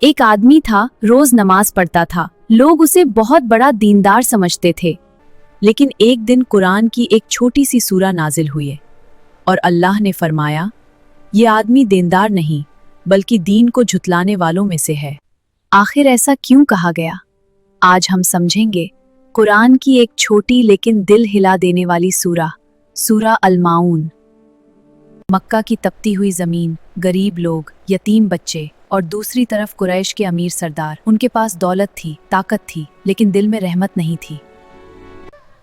एक आदमी था, रोज नमाज पढ़ता था। लोग उसे बहुत बड़ा दीनदार समझते थे। लेकिन एक दिन कुरान की एक छोटी सी सूरा नाजिल हुई और अल्लाह ने फरमाया, ये आदमी दीनदार नहीं बल्कि दीन को झुतलाने वालों में से है। आखिर ऐसा क्यों कहा गया? आज हम समझेंगे। कुरान की एक छोटी लेकिन दिल हिला देने वाली सूरा अल-माऊन। मक्का की तपती हुई जमीन, गरीब लोग, यतीम बच्चे और दूसरी तरफ कुरैश के अमीर सरदार। उनके पास दौलत थी, ताकत थी, लेकिन दिल में रहमत नहीं थी।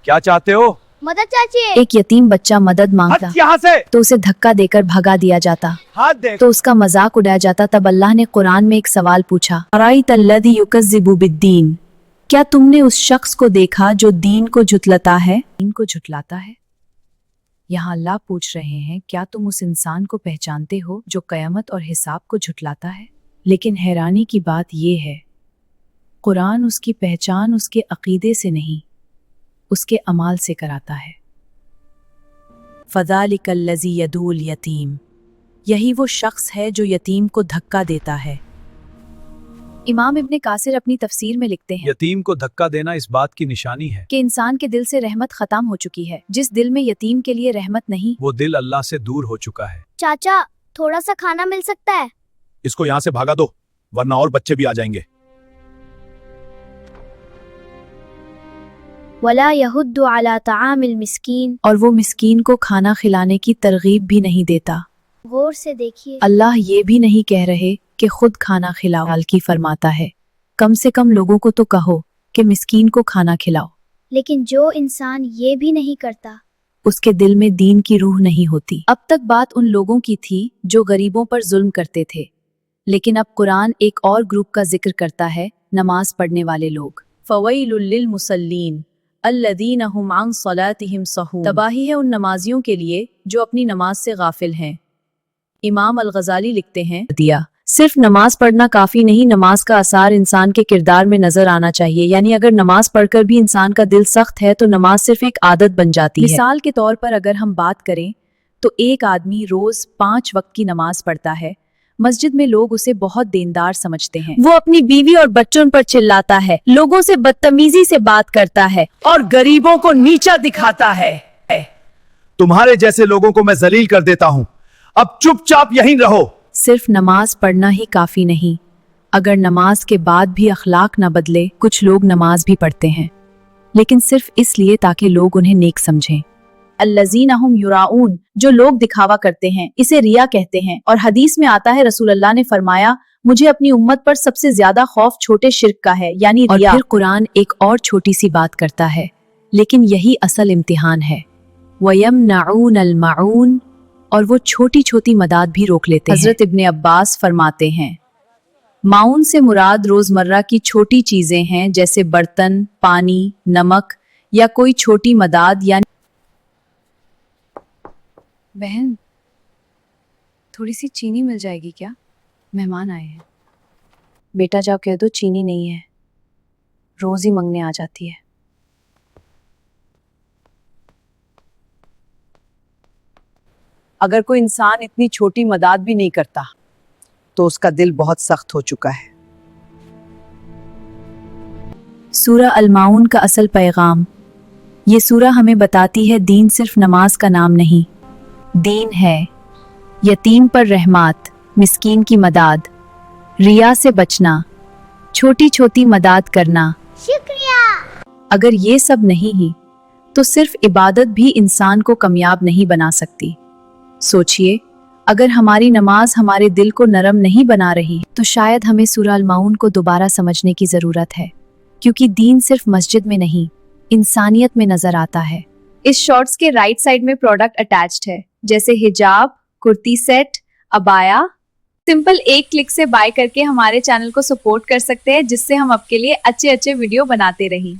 क्या चाहते हो? मदद चाहिए। एक यतीम बच्चा मदद मांगता यहाँ से। तो उसे धक्का देकर भगा दिया जाता, हाथ दे। तो उसका मजाक उड़ाया जाता। तब अल्लाह ने कुरान में एक सवाल पूछा, अराइतल्लज़ी युकज़्ज़िबु बिद्दीन, क्या तुमने उस शख्स को देखा जो दीन को झुतलाता है? दीन को झुतलाता है। यहाँ अल्लाह पूछ रहे हैं, क्या तुम उस इंसान को पहचानते हो जो कयामत और हिसाब को झुतलाता है? लेकिन हैरानी की बात यह है, कुरान उसकी पहचान उसके अकीदे से नहीं, उसके अमाल से कराता है। फ़ज़ालिकल्लज़ी यदूल यतीम, यही वो शख्स है जो यतीम को धक्का देता है। इमाम इब्ने कासिर अपनी तफसीर में लिखते हैं, यतीम को धक्का देना इस बात की निशानी है कि इंसान के दिल से रहमत खत्म हो चुकी है। जिस दिल में यतीम के लिए रहमत नहीं, वो दिल अल्लाह से दूर हो चुका है। चाचा, थोड़ा सा खाना मिल सकता है? इसको यहाँ से भागा दो, वरना और बच्चे भी आ जाएंगे। वला यहुद्दु अला तआमिल मिस्कीन, और वो मिस्कीन को खाना खिलाने की तरगीब भी नहीं देता। गौर से देखिए, अल्लाह ये भी नहीं कह रहे कि खुद खाना खिलाओ, बल्कि फरमाता है, कम से कम लोगों को तो कहो कि मिस्कीन को खाना खिलाओ। लेकिन जो इंसान ये भी नहीं करता, उसके दिल में दीन की रूह नहीं होती। अब तक बात उन लोगों की थी जो गरीबों पर जुल्म करते थे, लेकिन अब कुरान एक और ग्रुप का जिक्र करता है, नमाज पढ़ने वाले लोग। फ़वैलुल लिल मुसल्लीन अल्लज़ीना हुम अन सलातिहिम सहून, तबाही है उन नमाजियों के लिए जो अपनी नमाज से गाफिल हैं। इमाम अल-गज़ाली लिखते हैं, सिर्फ नमाज पढ़ना काफी नहीं, नमाज का असर इंसान के किरदार में नजर आना चाहिए। यानी अगर नमाज पढ़कर भी इंसान का दिल सख्त है तो नमाज सिर्फ एक आदत बन जाती है। मिसाल के तौर पर अगर हम बात करें तो एक आदमी रोज 5 वक्त की नमाज पढ़ता है। मस्जिद में लोग उसे बहुत दीनदार समझते हैं। वो अपनी बीवी और बच्चों पर चिल्लाता है, लोगों से बदतमीजी से बात करता है और गरीबों को नीचा दिखाता है। तुम्हारे जैसे लोगों को मैं जलील कर देता हूँ, अब चुपचाप यहीं रहो। सिर्फ नमाज पढ़ना ही काफी नहीं, अगर नमाज के बाद भी अखलाक न बदले। कुछ लोग नमाज भी पढ़ते हैं लेकिन सिर्फ इसलिए ताकि लोग उन्हें नेक समझें। अल्लज़ीना हुम युराऊन, जो लोग दिखावा करते हैं, इसे रिया कहते हैं। और हदीस में आता है, रसूल अल्लाह ने फरमाया, मुझे अपनी उम्मत पर सबसे ज्यादा खौफ छोटे शिर्क का है, यानी रिया। और फिर कुरान एक और छोटी सी बात करता है, लेकिन यही असल इम्तिहान है। वयमनऊन अल माऊन, और वो छोटी छोटी मदद भी रोक लेते हैं। हजरत इब्ने अब्बास फरमाते हैं, माउन से मुराद रोजमर्रा की छोटी चीजें हैं, जैसे बर्तन, पानी, नमक या कोई छोटी मदद। यानी बहन, थोड़ी सी चीनी मिल जाएगी क्या? मेहमान आए हैं। बेटा जाओ कह दो चीनी नहीं है, रोज ही मंगने आ जाती है। अगर कोई इंसान इतनी छोटी मदद भी नहीं करता तो उसका दिल बहुत सख्त हो चुका है। सूरा अल-माऊन का असल पैगाम। ये सूरा हमें बताती है, दीन सिर्फ नमाज का नाम नहीं, दीन है यतीम पर रहमत, मिस्कीन की मदद, रिया से बचना, छोटी छोटी मदद करना। शुक्रिया। अगर ये सब नहीं ही तो सिर्फ इबादत भी इंसान को कामयाब नहीं बना सकती। सोचिए, अगर हमारी नमाज हमारे दिल को नरम नहीं बना रही तो शायद हमें सूरा अल-माऊन को दोबारा समझने की जरूरत है, क्योंकि दीन सिर्फ मस्जिद में नहीं, इंसानियत में नजर आता है। इस शॉर्ट्स के राइट साइड में प्रोडक्ट अटैच्ड है, जैसे हिजाब, कुर्ती सेट, अबाया। सिंपल एक क्लिक से बाय करके हमारे चैनल को सपोर्ट कर सकते हैं, जिससे हम आपके लिए अच्छे अच्छे वीडियो बनाते रहें।